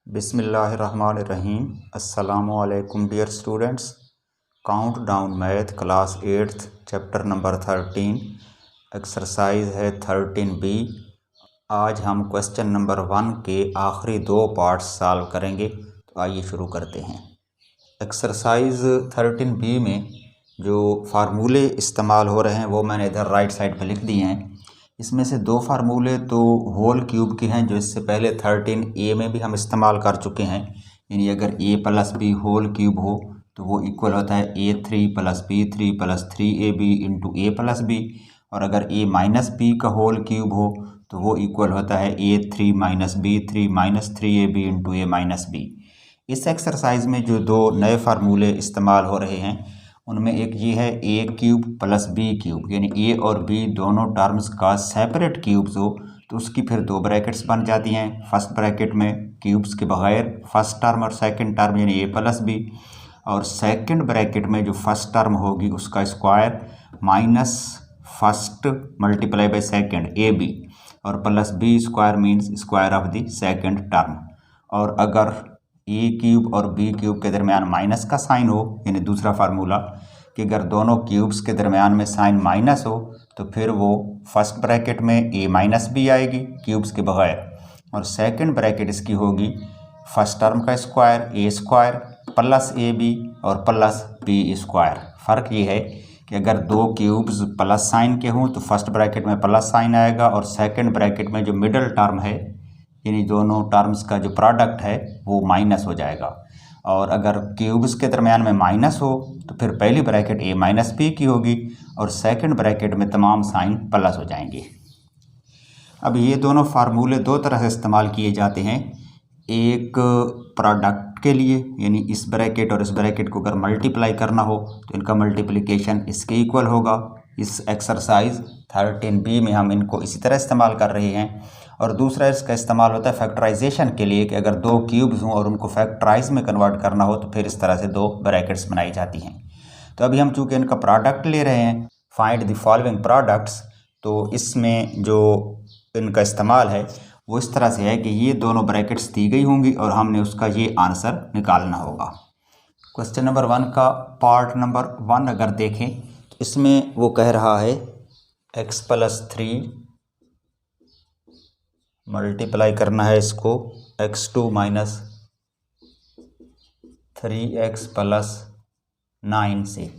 बिस्मिल्लाहिर्रहमानिर्रहीम। अस्सलामुअलैकुम dear students. Count down math class 8th chapter number 13 exercise है 13B। आज हम क्वेश्चन नंबर 1 के आखिरी दो पार्ट्स सॉल्व करेंगे। तो आइए शुरू करते हैं। एक्सरसाइज 13B में जो फार्मूले इस्तेमाल हो रहे हैं वो मैंने इधर राइट साइड पे लिख दिए हैं। इसमें से दो फार्मूले तो होल क्यूब के हैं जो इससे पहले 13A में भी हम इस्तेमाल कर चुके हैं। यानी अगर a plus B whole cube हो तो वो इक्वल होता है a3 plus b3 plus 3ab into a plus B, और अगर a माइनस बी का होल क्यूब हो तो वो इक्वल होता है a3 minus b3 minus 3ab into a minus B. इस एक्सरसाइज में जो दो नए फार्मूले इस्तेमाल हो रहे हैं उनमें एक ये है a cube plus b cube, यानी a और b दोनों टर्म्स का सेपरेट क्यूब्स हो तो उसकी फिर दो ब्रैकेट्स बन जाती हैं। फर्स्ट ब्रैकेट में क्यूब्स के बगैर फर्स्ट टर्म और सेकंड टर्म यानी a प्लस बी, और सेकंड ब्रैकेट में जो फर्स्ट टर्म होगी उसका square minus first multiply by second A B, और plus B square means square of the second term. और अगर ए क्यूब और बी क्यूब के दरमियान माइनस का साइन हो, यानी दूसरा फार्मूला कि अगर दोनों क्यूब्स के दरमियान में साइन माइनस हो तो फिर वो फर्स्ट ब्रैकेट में ए माइनस बी आएगी क्यूब्स के बगैर, और सेकंड ब्रैकेट इसकी होगी फर्स्ट टर्म का square A square plus A B और प्लस बी स्क्वायर। फ़र्क ये है कि अगर दो क्यूब्स प्लस साइन के हों तो फर्स्ट ब्रैकेट में प्लस साइन आएगा और सेकंड ब्रैकेट में जो मिडल टर्म है यानी दोनों टर्म्स का जो प्रोडक्ट है वो माइनस हो जाएगा। और अगर क्यूब्स के दरमियान में माइनस हो तो फिर पहली ब्रैकेट ए माइनस बी की होगी और सेकंड ब्रैकेट में तमाम साइन प्लस हो जाएंगे। अब ये दोनों फार्मूले दो तरह से इस्तेमाल किए जाते हैं। एक प्रोडक्ट के लिए, यानी इस ब्रैकेट और इस ब्रैकेट को अगर मल्टीप्लाई करना हो तो इनका मल्टीप्लिकेशन इसके इक्वल होगा। इस एक्सरसाइज 13B में हम इनको इसी तरह इस्तेमाल कर रहे हैं। और दूसरा इसका इस्तेमाल होता है फैक्टराइजेशन के लिए कि अगर दो क्यूब्स हों और उनको फैक्टराइज में कन्वर्ट करना हो तो फिर इस तरह से दो ब्रैकेट्स बनाई जाती हैं। तो अभी हम चूँकि इनका प्रोडक्ट ले रहे हैं, फाइंड द फॉलोइंग प्रोडक्ट्स, तो इसमें जो इनका इस्तेमाल है वो इस तरह से है कि ये दोनों ब्रैकेट्स दी गई होंगी और हमने उसका ये आंसर निकालना होगा। क्वेश्चन नंबर 1 का पार्ट नंबर 1 अगर देखें तो इसमें वो कह रहा है x प्लस 3 मल्टीप्लाई करना है इसको x2 माइनस 3x प्लस 9 से।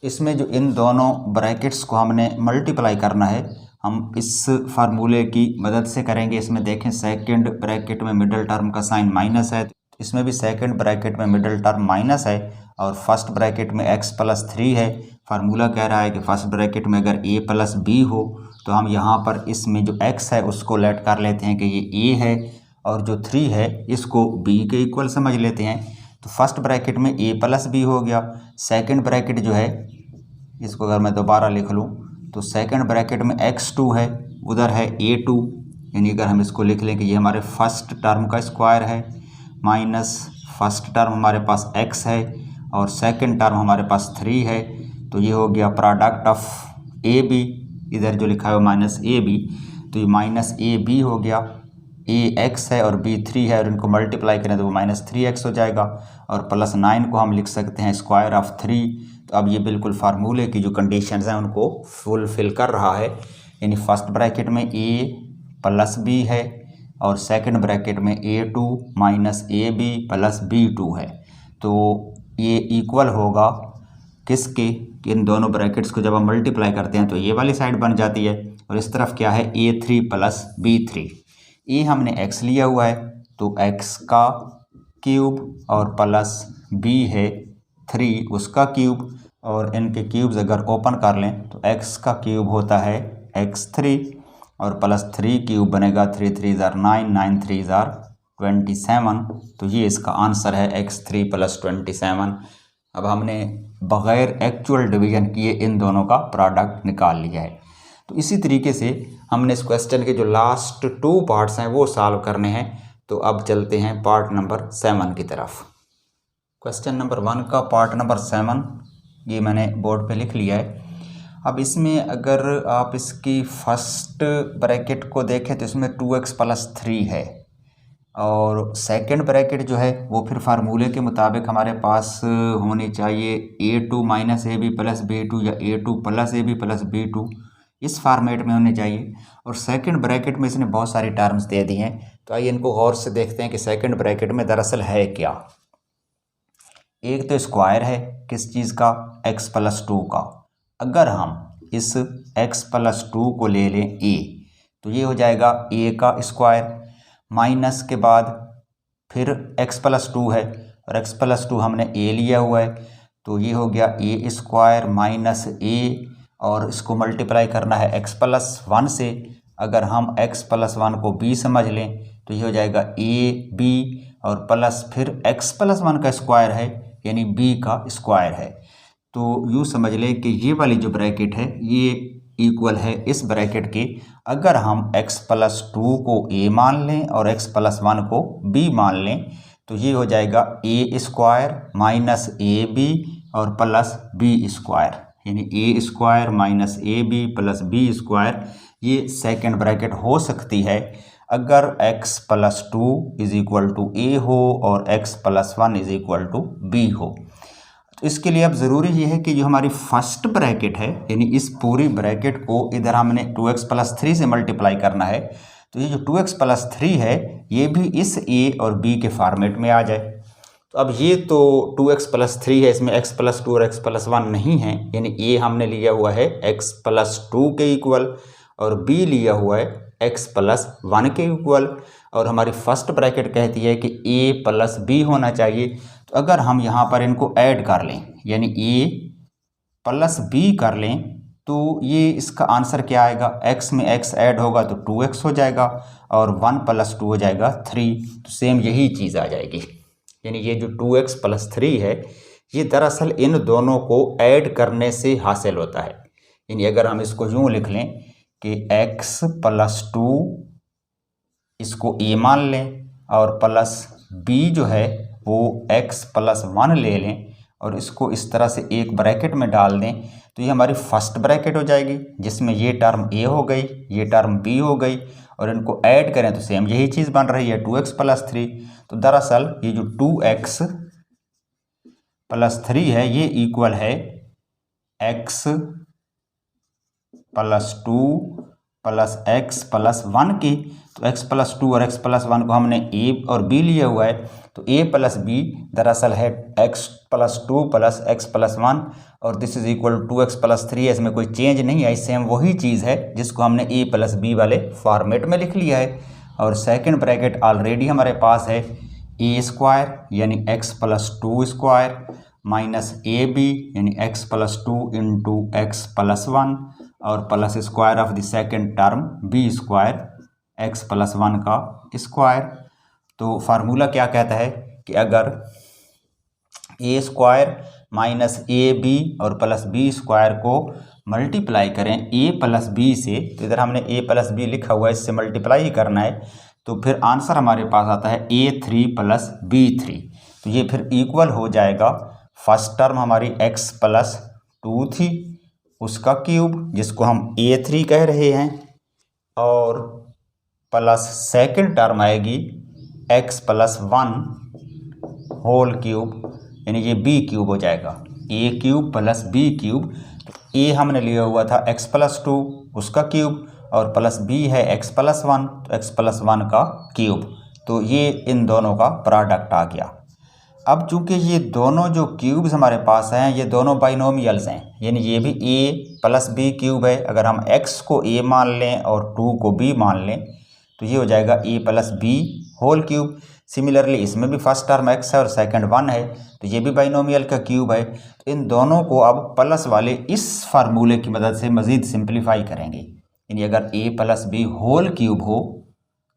इसमें जो इन दोनों ब्रैकेट्स को हमने मल्टीप्लाई करना है हम इस फार्मूले की मदद से करेंगे। इसमें देखें सेकंड ब्रैकेट में मिडिल टर्म का साइन माइनस है, इसमें भी सेकंड ब्रैकेट में मिडिल टर्म माइनस है और फर्स्ट ब्रैकेट में x प्लस 3 है। फार्मूला कह रहा है कि फर्स्ट ब्रैकेट में अगर a प्लस बी हो तो हम यहाँ पर इसमें जो x है उसको लेट कर लेते हैं कि ये a है और जो 3 है इसको b के इक्वल समझ लेते हैं। तो फर्स्ट ब्रैकेट में a प्लस बी हो गया। सेकंड ब्रैकेट जो है इसको अगर मैं दोबारा लिख लूँ तो सेकंड ब्रैकेट में x2 है, उधर है a2, यानी अगर हम इसको लिख लें कि ये हमारे फर्स्ट टर्म का स्क्वायर है माइनस फर्स्ट टर्म हमारे पास x है और सेकंड टर्म हमारे पास 3 है, तो ये हो गया प्रोडक्ट ऑफ ए बी, इधर जो लिखा है माइनस ए बी, तो ये माइनस ए बी हो गया। ए एक्स है और बी 3 है और इनको मल्टीप्लाई करें तो वो माइनस 3x हो जाएगा और प्लस 9 को हम लिख सकते हैं स्क्वायर ऑफ 3। तो अब ये बिल्कुल फार्मूले की जो कंडीशंस हैं उनको फुलफिल कर रहा है, यानी फर्स्ट ब्रैकेट में a प्लस बी है और सेकंड ब्रैकेट में a2 minus A B plus b2 है। तो ये इक्वल होगा किसके, कि इन दोनों ब्रैकेट्स को जब हम मल्टीप्लाई करते हैं तो ये वाली साइड बन जाती है और इस तरफ क्या है a3 प्लस b3। ए हमने x लिया हुआ है तो x का क्यूब और प्लस b है 3 उसका क्यूब, और इनके क्यूब्स अगर ओपन कर लें तो x का क्यूब होता है x3 और प्लस 3 क्यूब बनेगा 3 3 ज़ार 9 9 3 ज़ार 27। तो ये इसका आंसर है x3 प्लस 27। अब हमने बग़ैर एक्चुअल डिवीज़न किए इन दोनों का प्रोडक्ट निकाल लिया है। तो इसी तरीके से हमने इस क्वेश्चन के जो लास्ट 2 पार्ट्स हैं वो सॉल्व करने हैं। तो अब चलते हैं पार्ट नंबर 7 की तरफ। क्वेश्चन नंबर 1 का पार्ट नंबर 7 ये मैंने बोर्ड पे लिख लिया है। अब इसमें अगर आप इसकी फर्स्ट ब्रैकेट को देखें तो इसमें 2x प्लस 3 है, और सेकंड ब्रैकेट जो है वो फिर फार्मूले के मुताबिक हमारे पास होनी चाहिए A2 minus AB plus B2 या A2 plus AB plus B2, इस फॉर्मेट में होने चाहिए। और सेकंड ब्रैकेट में इसने बहुत सारी टर्म्स दे दी हैं, तो आइए इनको गौर से देखते हैं कि सेकंड ब्रैकेट में दरअसल है क्या। एक तो स्क्वायर है किस चीज़ का, x प्लस 2 का। अगर हम इस x प्लस 2 को ले लें a, तो ये हो जाएगा a का स्क्वायर, माइनस के बाद फिर x प्लस 2 है और x प्लस 2 हमने a लिया हुआ है, तो ये हो गया a स्क्वायर माइनस a, और इसको मल्टीप्लाई करना है x प्लस 1 से। अगर हम x प्लस 1 को b समझ लें तो ये हो जाएगा a b, और प्लस फिर x प्लस 1 का स्क्वायर है यानी b का स्क्वायर है। तो यूँ समझ लें कि ये वाली जो ब्रैकेट है ये इक्वल है इस ब्रैकेट के। अगर हम x प्लस 2 को a मान लें और x प्लस 1 को b मान लें तो ये हो जाएगा a square minus A B और प्लस b स्क्वायर, यानी a square minus A B plus b square. ये सेकंड ब्रैकेट हो सकती है अगर x plus 2 is equal to a हो और x plus 1 is equal to b हो। तो इसके लिए अब ज़रूरी ये है कि जो हमारी फर्स्ट ब्रैकेट है यानी इस पूरी ब्रैकेट को इधर हमने 2x प्लस 3 से मल्टीप्लाई करना है, तो ये जो 2x प्लस 3 है ये भी इस a और b के फॉर्मेट में आ जाए। तो अब ये तो 2x प्लस 3 है, इसमें x प्लस 2 और x प्लस 1 नहीं है, यानी a हमने लिया हुआ है x प्लस 2 के इक्वल और b लिया हुआ है x प्लस 1 के इक्वल। और हमारी फर्स्ट ब्रैकेट कहती है कि a प्लस b होना चाहिए। तो अगर हम यहाँ पर इनको ऐड कर लें यानी a प्लस b कर लें तो ये इसका आंसर क्या आएगा, x में x ऐड होगा तो 2x हो जाएगा और 1 प्लस 2 हो जाएगा 3। तो सेम यही चीज़ आ जाएगी, यानी ये जो 2x प्लस 3 है ये दरअसल इन दोनों को ऐड करने से हासिल होता है। यानी अगर हम इसको यूँ लिख लें कि x प्लस 2 इसको a मान लें और प्लस b जो है वो x प्लस 1 ले लें और इसको इस तरह से एक ब्रैकेट में डाल दें, तो ये हमारी फर्स्ट ब्रैकेट हो जाएगी जिसमें ये टर्म a हो गई, ये टर्म b हो गई, और इनको ऐड करें तो सेम यही चीज़ बन रही है 2x प्लस 3। तो दरअसल ये जो 2x प्लस 3 है ये इक्वल है x plus 2 plus x plus 1 की। तो x प्लस 2 और x प्लस 1 को हमने a और b लिया हुआ है, तो a प्लस b दरअसल है x plus 2 plus x plus 1, और this is equal to x plus 3 है। इसमें कोई चेंज नहीं है, सेम वही चीज़ है जिसको हमने a प्लस b वाले फॉर्मेट में लिख लिया है। और सेकंड ब्रैकेट ऑलरेडी हमारे पास है a स्क्वायर यानी x plus 2 square minus A B यानी x plus 2 into X plus 1 और plus square of the second term b square x plus 1 का स्क्वायर। तो फार्मूला क्या कहता है कि अगर a square minus A B और प्लस बी स्क्वायर को मल्टीप्लाई करें a प्लस बी से, तो इधर हमने a प्लस बी लिखा हुआ है इससे मल्टीप्लाई ही करना है, तो फिर आंसर हमारे पास आता है a3 प्लस b3। तो ये फिर इक्वल हो जाएगा फर्स्ट टर्म हमारी x प्लस 2 थी उसका क्यूब जिसको हम a3 कह रहे हैं, और प्लस सेकंड टर्म आएगी x प्लस 1 होल क्यूब यानी ये b क्यूब हो जाएगा, a cube plus b cube. a हमने लिया हुआ था x प्लस 2 उसका क्यूब और प्लस b है x प्लस 1 तो x प्लस 1 का क्यूब। तो ये इन दोनों का प्रोडक्ट आ गया। अब चूंकि ये दोनों जो क्यूब्स हमारे पास हैं ये दोनों बाइनोमियल्स हैं, यानी ये भी a प्लस बी क्यूब है। अगर हम x को a मान लें और 2 को b मान लें तो ये हो जाएगा a plus B whole cube. Similarly इसमें भी फर्स्ट टर्म x है और सेकंड 1 है, तो ये भी बाइनोमियल का क्यूब है। तो इन दोनों को अब प्लस वाले इस फार्मूले की मदद से मज़ीद सिंप्लीफाई करेंगे, यानी अगर a plus B whole cube हो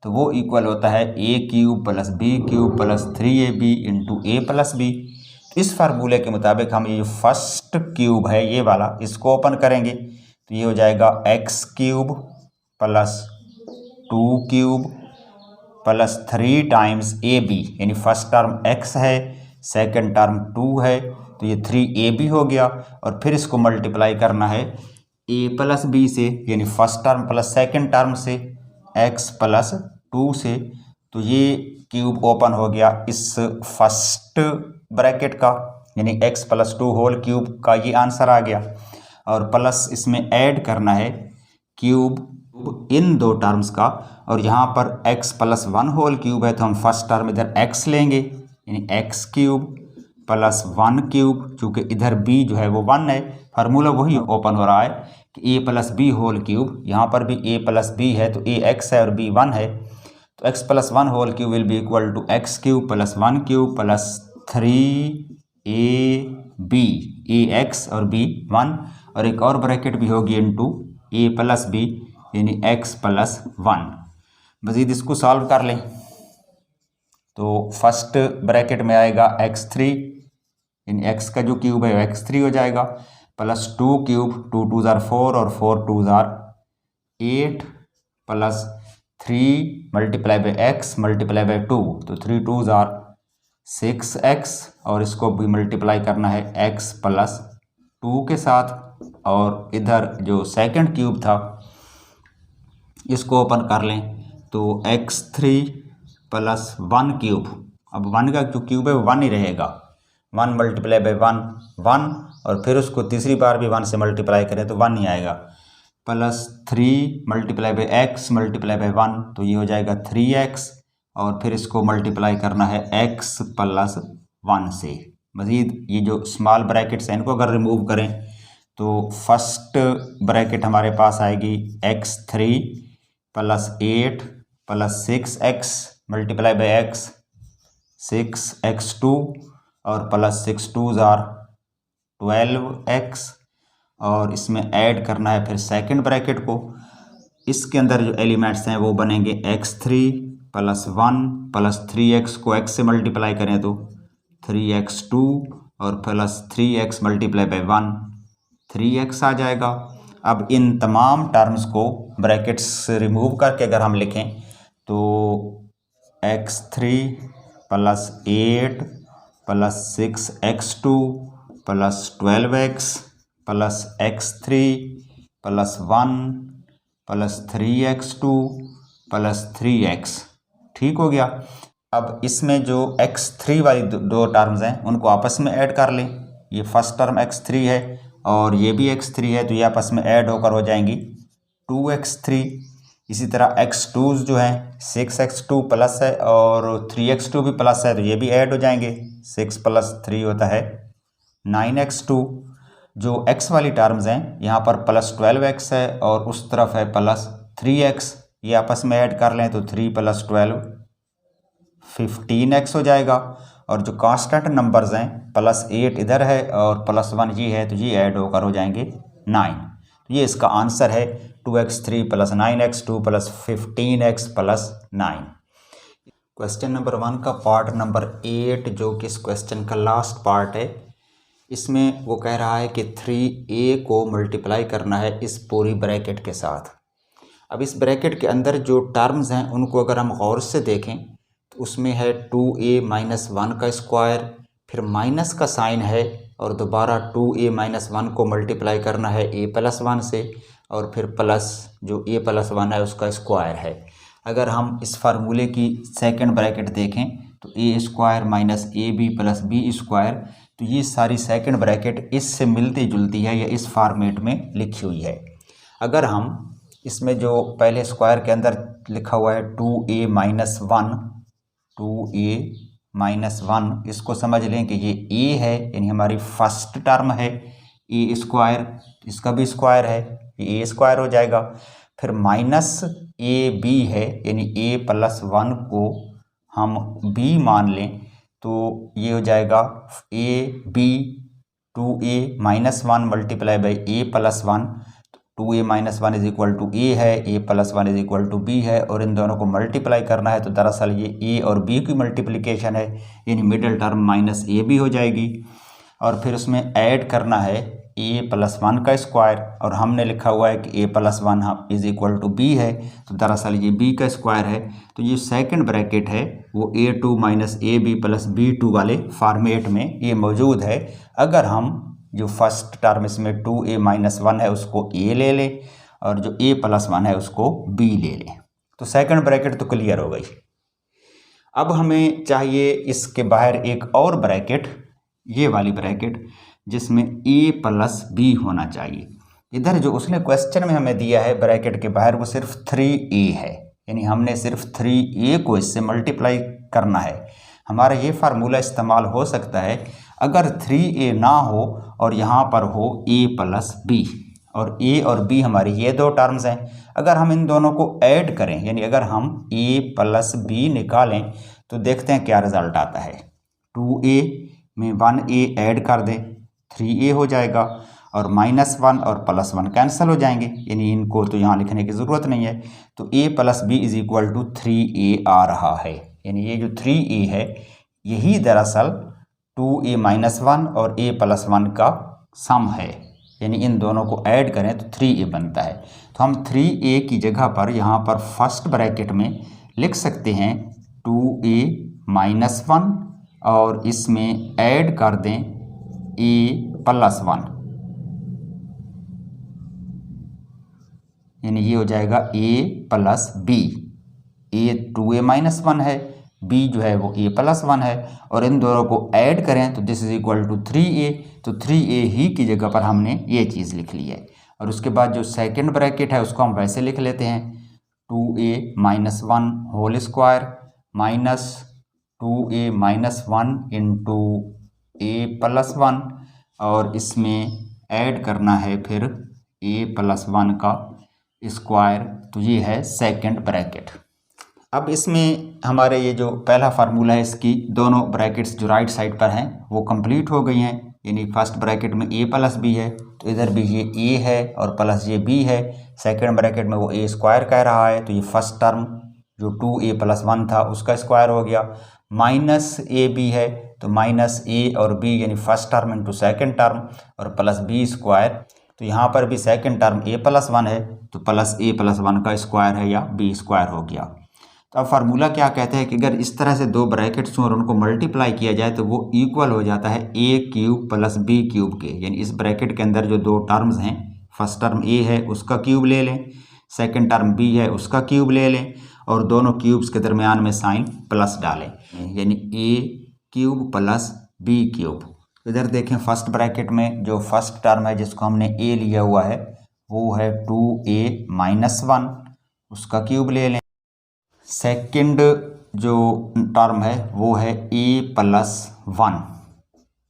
तो वो इक्वल होता है a cube plus B cube plus 3ab into a plus B. इस फार्मूले के मुताबिक हम ये जो फर्स्ट क्यूब है ये वाला इसको ओपन करेंगे तो ये हो जाएगा x cube plus 2 cube plus 3 times ab, यानी फर्स्ट टर्म x है सेकंड टर्म 2 है तो ये 3ab हो गया, और फिर इसको मल्टीप्लाई करना है a प्लस बी से यानी first term plus second term से x प्लस 2 से, तो ये क्यूब ओपन हो गया इस फर्स्ट ब्रैकेट का, यानी x प्लस 2 होल क्यूब का ये आंसर आ गया। और प्लस इसमें ऐड करना है क्यूब इन दो टर्म्स का, और यहाँ पर x प्लस 1 होल क्यूब है तो हम फर्स्ट टर्म इधर x लेंगे, यानी x क्यूब प्लस 1 क्यूब, चूँकि इधर b जो है वो 1 है, फार्मूला वही ओपन हो रहा है कि a plus B whole cube, यहाँ पर भी a प्लस बी है तो a x है और b 1 है, तो x plus 1 whole cube will be equal to x cube plus 1 cube plus 3ab, a x और b 1, और एक और ब्रैकेट भी होगी इनटू a प्लस b यानी x प्लस 1। मज़ीद इसको सॉल्व कर लें तो फर्स्ट ब्रैकेट में आएगा x3, यानी x का जो क्यूब है x3 हो जाएगा, प्लस 2 क्यूब, 2 2 ज़ार 4 और 4 2 ज़ार 8, plus 3 multiply by x multiply by 2, तो 3 2 ज़ार 6x, और इसको भी मल्टीप्लाई करना है x प्लस 2 के साथ, और इधर जो सेकंड क्यूब था इसको ओपन कर लें तो x3 प्लस 1 क्यूब, अब 1 का जो क्यूब है वो 1 ही रहेगा, 1 मल्टीप्लाई बाई 1 1, और फिर उसको तीसरी बार भी 1 से मल्टीप्लाई करें तो 1 ही आएगा, plus 3 multiply by x multiply by 1, तो ये हो जाएगा 3x, और फिर इसको मल्टीप्लाई करना है x प्लस 1 से। मज़ीद ये जो स्मॉल ब्रैकेट्स हैं इनको अगर रिमूव करें तो फर्स्ट ब्रैकेट हमारे पास आएगी x3 plus 8 plus 6x multiply by x 6x2, और प्लस 6 2 ज़ार 12x, और इसमें ऐड करना है फिर सेकंड ब्रैकेट को। इसके अंदर जो एलिमेंट्स हैं वो बनेंगे x3 प्लस 1 प्लस 3x को x से मल्टीप्लाई करें तो 3x2, और plus 3x multiply by 1 3x आ जाएगा। अब इन तमाम टर्म्स को ब्रैकेट्स रिमूव करके अगर हम लिखें तो x3 plus 8 plus 6x2 plus 12x plus x3 plus 1 plus 3x2 plus 3x, ठीक हो गया। अब इसमें जो x3 वाली दो टर्म्स हैं उनको आपस में ऐड कर लें, ये फर्स्ट टर्म x3 है और ये भी x3 है, तो ये आपस में ऐड होकर हो जाएंगी 2x3। इसी तरह x2 जो हैं 6x2 प्लस है और 3x2 भी प्लस है, तो ये भी ऐड हो जाएंगे, 6 प्लस 3 होता है 9x2। जो x वाली टर्म्स हैं यहाँ पर प्लस 12x है और उस तरफ है प्लस 3x, ये आपस में ऐड कर लें तो 3 प्लस 12 15x हो जाएगा। और जो कांस्टेंट नंबर्स हैं प्लस 8 इधर है और प्लस 1 ये है, तो ये ऐड होकर हो जाएंगे 9। तो ये इसका आंसर है 2x3 plus 9x2 plus 15x plus 9। Question number 1 का पार्ट नंबर 8 जो कि इस क्वेश्चन का लास्ट पार्ट है, इसमें वो कह रहा है कि 3a को मल्टीप्लाई करना है इस पूरी ब्रैकेट के साथ। अब इस ब्रैकेट के अंदर जो टर्म्स हैं उनको अगर हम गौर से देखें तो उसमें है 2a माइनस 1 का स्क्वायर, फिर माइनस का साइन है और दोबारा 2a माइनस 1 को मल्टीप्लाई करना है a प्लस 1 से, और फिर प्लस जो a प्लस 1 है उसका स्क्वायर है। अगर हम इस फार्मूले की सेकंड ब्रैकेट देखें तो a square minus ab plus b square, तो ये सारी सेकंड ब्रैकेट इससे मिलती जुलती है या इस फॉर्मेट में लिखी हुई है। अगर हम इसमें जो पहले स्क्वायर के अंदर लिखा हुआ है 2a माइनस 1, 2a माइनस 1, इसको समझ लें कि ये a है, यानी हमारी फर्स्ट टर्म है a स्क्वायर, इसका भी स्क्वायर है, ये a स्क्वायर हो जाएगा। फिर माइनस ab है, यानी a प्लस 1 को हम b मान लें तो ये हो जाएगा a b 2a minus 1 multiply by a plus 1, 2a minus 1 is equal to a है, a plus 1 is equal to b है, और इन दोनों को मल्टीप्लाई करना है तो दरअसल ये a और b की मल्टीप्लिकेशन है, यानी middle term minus a b हो जाएगी। और फिर उसमें ऐड करना है a प्लस 1 का स्क्वायर, और हमने लिखा हुआ है कि a plus 1 is equal to b है, तो दरअसल ये b का स्क्वायर है। तो ये सेकंड ब्रैकेट है वो a2 minus ab plus b2 वाले फॉर्मेट में ये मौजूद है। अगर हम जो फर्स्ट टर्म इसमें 2a माइनस 1 है उसको a ले लें और जो a प्लस 1 है उसको b ले लें, तो सेकंड ब्रैकेट तो क्लियर हो गई। अब हमें चाहिए इसके बाहर एक और ब्रैकेट, ये वाली ब्रैकेट जिसमें a प्लस बी होना चाहिए। इधर जो उसने क्वेश्चन में हमें दिया है ब्रैकेट के बाहर वो सिर्फ 3a है, यानी हमने सिर्फ 3a को इससे मल्टीप्लाई करना है। हमारा ये फार्मूला इस्तेमाल हो सकता है अगर 3a ना हो और यहाँ पर हो a प्लस बी, और a और b हमारी ये दो टर्म्स हैं। अगर हम इन दोनों को ऐड करें, यानी अगर हम a प्लस बी निकालें तो देखते हैं क्या रिजल्ट आता है। 2a में 1a ऐड कर दें, 3a हो जाएगा, और -1 और +1 कैंसिल हो जाएंगे, यानी इनको तो यहाँ लिखने की ज़रूरत नहीं है। तो a plus B is equal to 3a आ रहा है, यानी ये जो 3a है यही दरअसल 2a माइनस 1 और a प्लस 1 का सम है, यानी इन दोनों को ऐड करें तो 3a बनता है। तो हम 3a की जगह पर यहाँ पर फर्स्ट ब्रैकेट में लिख सकते हैं 2a माइनस 1 और इसमें ऐड कर दें a प्लस 1, यानी ये हो जाएगा a plus B. a 2a minus 1 है, b जो है वो a प्लस 1 है, और इन दोनों को ऐड करें तो this is equal to 3a। तो 3a ही की जगह पर हमने ये चीज़ लिख ली है। और उसके बाद जो सेकंड ब्रैकेट है उसको हम वैसे लिख लेते हैं 2a minus 1 whole square minus 2a minus 1 into a plus 1, और इसमें ऐड करना है फिर a प्लस 1 का स्क्वायर, तो ये है सेकंड ब्रैकेट। अब इसमें हमारे ये जो पहला फार्मूला है इसकी दोनों ब्रैकेट्स जो राइट साइड पर हैं वो कंप्लीट हो गई हैं, यानी फर्स्ट ब्रैकेट में a प्लस बी है तो इधर भी ये a है और प्लस ये b है। सेकंड ब्रैकेट में वो a स्क्वायर कह रहा है, तो ये फर्स्ट टर्म जो 2a प्लस 1 था उसका स्क्वायर हो गया। माइनस ए बी है तो माइनस a और b यानी first term into second term और प्लस b स्क्वायर, तो यहाँ पर भी सेकंड टर्म a प्लस 1 है तो प्लस a प्लस 1 का स्क्वायर है या b स्क्वायर हो गया। तो अब फार्मूला क्या कहते हैं कि अगर इस तरह से दो ब्रैकेट्स हों और उनको मल्टीप्लाई किया जाए तो वो इक्वल हो जाता है a cube plus b cube के, यानी इस ब्रैकेट के अंदर जो दो टर्म्स हैं, फर्स्ट टर्म a है उसका क्यूब ले लें, सेकंड टर्म b है उसका क्यूब ले लें, और दोनों क्यूब्स के दरमियान में साइन प्लस डालें, यानी a cube plus b cube. इधर देखें फर्स्ट ब्रैकेट में जो फर्स्ट टर्म है जिसको हमने a लिया हुआ है वो है 2a माइनस 1, उसका क्यूब ले लें। सेकंड जो टर्म है वो है a प्लस 1,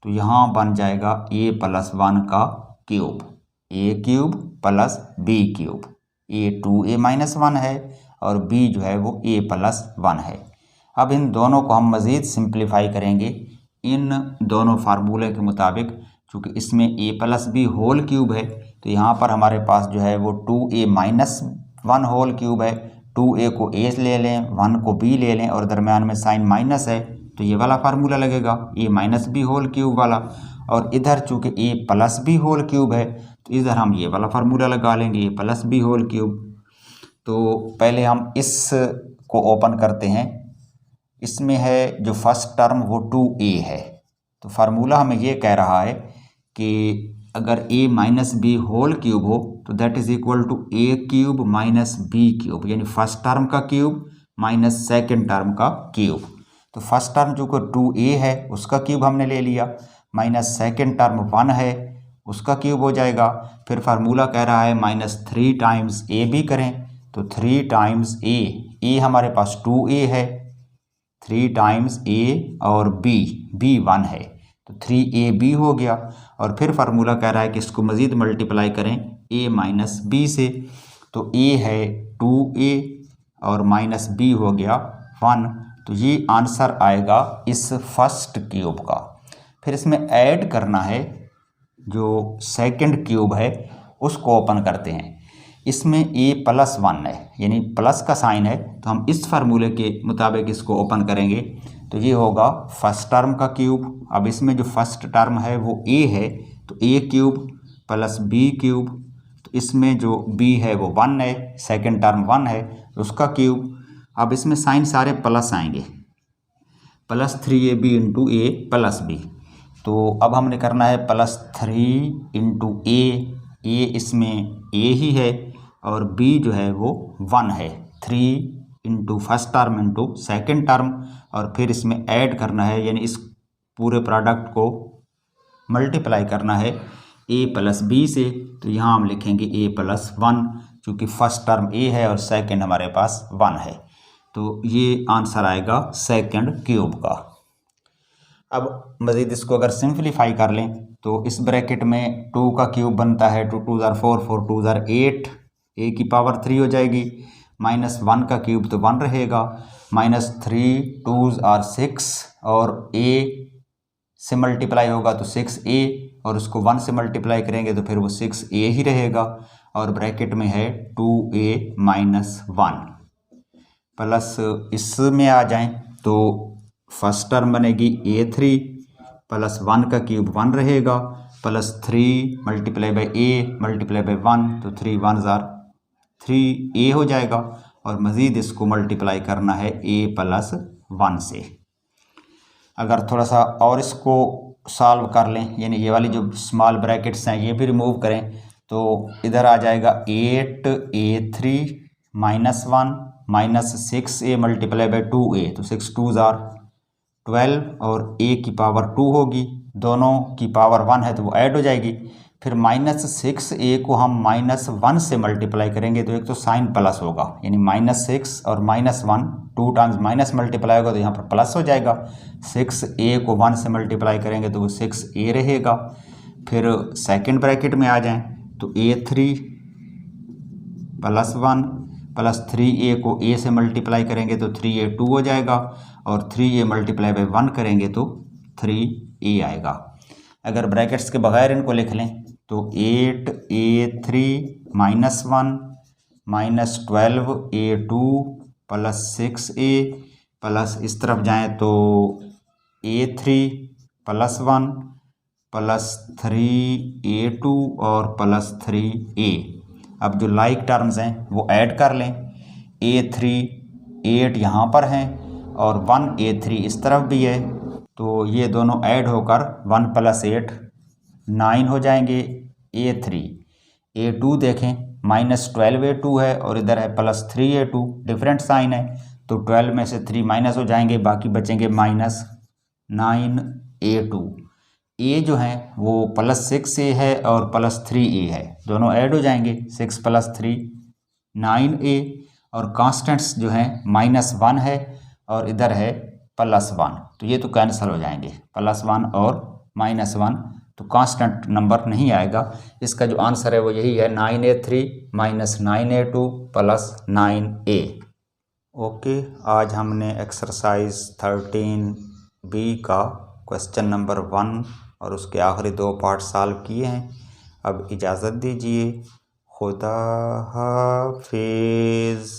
तो यहाँ बन जाएगा a प्लस 1 का cube, a cube plus b cube. a 2a minus 1 है और b जो है वो a प्लस 1 है। अब इन दोनों को हम मज़ीद सिंप्लीफाई करेंगे इन दोनों फार्मूले के मुताबिक, चूँकि इसमें a plus B whole cube है तो यहाँ पर हमारे पास जो है वो 2a माइनस 1 होल क्यूब है। 2a को a ले लें, 1 को b ले लें और दरमियान में साइन माइनस है तो ये वाला फार्मूला लगेगा a minus B whole cube वाला, और इधर चूँकि a plus B whole cube है तो इधर हम ये वाला फार्मूला लगा लेंगे a plus B whole cube. तो पहले हम इस को ओपन करते हैं, इसमें है जो फर्स्ट टर्म वो 2a है, तो फार्मूला हमें ये कह रहा है कि अगर a minus B whole cube हो तो that is equal to a cube minus b cube, यानी फर्स्ट टर्म का क्यूब माइनस सेकंड टर्म का क्यूब। तो फर्स्ट टर्म जो को 2a है उसका क्यूब हमने ले लिया, माइनस सेकंड टर्म 1 है उसका क्यूब हो जाएगा। फिर फार्मूला कह रहा है माइनस 3 टाइम्स a b करें, तो 3 टाइम्स a हमारे पास 2a है, 3 टाइम्स a और b 1 है तो 3ab हो गया। और फिर फार्मूला कह रहा है कि इसको मज़ीद मल्टीप्लाई करें a माइनस बी से, तो a है 2a और माइनस b हो गया 1, तो ये आंसर आएगा इस फर्स्ट क्यूब का। फिर इसमें ऐड करना है जो सेकंड क्यूब है उसको ओपन करते हैं, इसमें a प्लस 1 है यानी प्लस का साइन है, तो हम इस फार्मूले के मुताबिक इसको ओपन करेंगे तो ये होगा फर्स्ट टर्म का क्यूब। अब इसमें जो फर्स्ट टर्म है वो a है तो a cube plus b cube, तो इसमें जो b है वो 1 है, सेकंड टर्म 1 है उसका क्यूब। अब इसमें साइन सारे प्लस आएंगे, plus 3ab into a plus b, तो अब हमने करना है प्लस 3 इंटू a इसमें a ही है और b जो है वो 1 है, 3 into first term into second term, और फिर इसमें ऐड करना है, यानी इस पूरे प्रोडक्ट को मल्टीप्लाई करना है a प्लस बी से। तो यहाँ हम लिखेंगे a प्लस 1, चूँकि फर्स्ट टर्म a है और सेकेंड हमारे पास 1 है। तो ये आंसर आएगा सेकेंड क्यूब का। अब मज़ीद इसको अगर सिंप्लीफाई कर लें तो इस ब्रैकेट में 2 का क्यूब बनता है, 2 2 ज़ार 4, 4 2 ज़ार 8, a की पावर 3 हो जाएगी, -1 का क्यूब तो 1 रहेगा, -3 2 ज़ार 6, और a से मल्टीप्लाई होगा तो 6a, और उसको 1 से मल्टीप्लाई करेंगे तो फिर वो 6a ही रहेगा, और ब्रैकेट में है 2a - 1 प्लस इसमें आ जाएं तो फर्स्ट टर्म बनेगी a3 प्लस 1 का क्यूब 1 रहेगा, plus 3 multiply by a multiply by 1, तो 3 1 ज़ार 3a हो जाएगा, और मज़ीद इसको मल्टीप्लाई करना है a प्लस 1 से। अगर थोड़ा सा और इसको सॉल्व कर लें, यानी ये वाली जो स्मॉल ब्रैकेट्स हैं ये भी रिमूव करें, तो इधर आ जाएगा 8a3 -1 -6a multiply by 2a, तो 6 2 ज़ार 12, और a की पावर 2 होगी, दोनों की पावर 1 है तो वो ऐड हो जाएगी। फिर -6a को हम -1 से मल्टीप्लाई करेंगे तो एक तो साइन प्लस होगा, यानी -6 और -1 2 टाइम्स माइनस मल्टीप्लाई होगा तो यहाँ पर प्लस हो जाएगा। 6a को 1 से मल्टीप्लाई करेंगे तो वो 6a रहेगा। फिर सेकंड ब्रैकेट में आ जाएं तो a3 + 1 प्लस 3a को a से मल्टीप्लाई करेंगे तो 3a 2 हो जाएगा, और 3a मल्टीप्लाई बाई 1 करेंगे तो 3a आएगा। अगर ब्रैकेट्स के बगैर इनको लिख लें तो 8a3 - 1 -12a2 plus 6a, plus इस तरफ जाएं तो a3 + 1 प्लस 3a2 और प्लस 3a। अब जो लाइक टर्म्स हैं वो ऐड कर लें, a3 8 यहाँ पर हैं और 1a3 इस तरफ भी है, तो ये दोनों ऐड होकर 1 + 8 9 हो जाएंगे। a3 a2 देखें -12a2 है और इधर है +3a2, डिफरेंट साइन है, तो 12 में से 3 माइनस हो जाएंगे, बाकी बचेंगे -9a2। a जो है वो +6a है और +3a है, दोनों ऐड हो जाएंगे, 6 + 3 9a, और कांस्टेंट्स जो हैं -1 है और इधर है +1, तो ये तो कैंसिल हो जाएंगे, +1 और -1, तो कांस्टेंट नंबर नहीं आएगा। इसका जो आंसर है वो यही है 9a3 - 9a2 + 9a। ओके, आज हमने एक्सरसाइज 13B का क्वेश्चन नंबर 1 और उसके आखिरी 2 पार्ट सॉल्व किए हैं। अब इजाज़त दीजिए, खुदा हाफिज़।